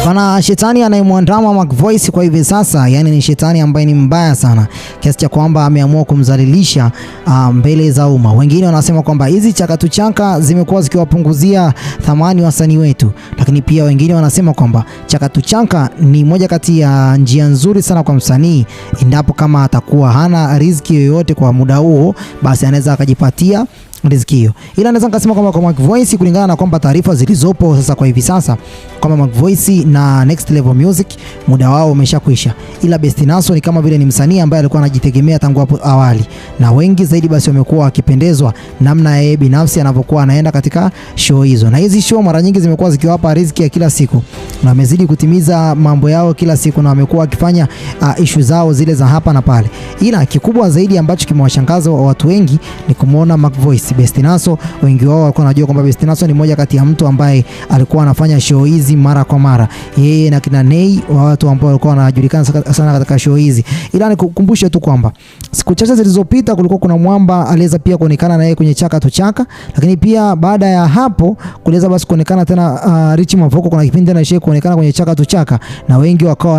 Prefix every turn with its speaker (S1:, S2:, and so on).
S1: Kuna shetani anayemwandama Mac Voice kwa hivi sasa, yani ni shetani ambaye ni mbaya sana kiasi cha kwamba ameamua kumdhalilisha mbele za umma. Wengine wanasema kwamba hizi chakatu chaka zimekuwa zikiwapunguzia thamani wasanii wetu, lakini pia wengine wanasema kwamba chakatu chaka ni moja kati ya njia nzuri sana kwa msanii endapo kama atakuwa hana riziki yoyote kwa muda huo, basi anaweza akajipatia riziki hiyo. Ila naweza nikasema kwamba kwa Mac Voice, kulingana na kwamba taarifa zilizopo sasa kwa hivi sasa kwamba Mac Voice na Next Level Music muda wao umeshakwisha, ila Best Naso ni kama vile ni msanii ambaye alikuwa anajitegemea tangu hapo awali, na wengi zaidi basi wamekuwa wakipendezwa namna yeye binafsi anapokuwa anaenda katika show hizo, na hizi show mara nyingi zimekuwa zikiwapa riziki ya kila siku na wamezidi kutimiza mambo yao kila siku, na wamekuwa wakifanya issue zao zile za hapa na pale. Ila kikubwa zaidi ambacho kimewashangaza watu wengi ni kumuona Mac Voice. Best Naso, wengi wao walikuwa wanajua kwamba Best Naso ni moja kati ya mtu ambaye alikuwa anafanya show hizi mara kwa mara, yeye na kina Nei, watu ambao walikuwa wanajulikana sana katika show hizi. Ila nikukumbushe tu kwamba siku chache zilizopita kulikuwa kuna mwamba aliweza pia kuonekana na yeye kwenye chaka, lakini pia baada ya hapo kuliweza basi kuonekana tena Rich Mavoko, kuna kipindi tena yeye kuonekana kwenye chaka, na wengi wakawa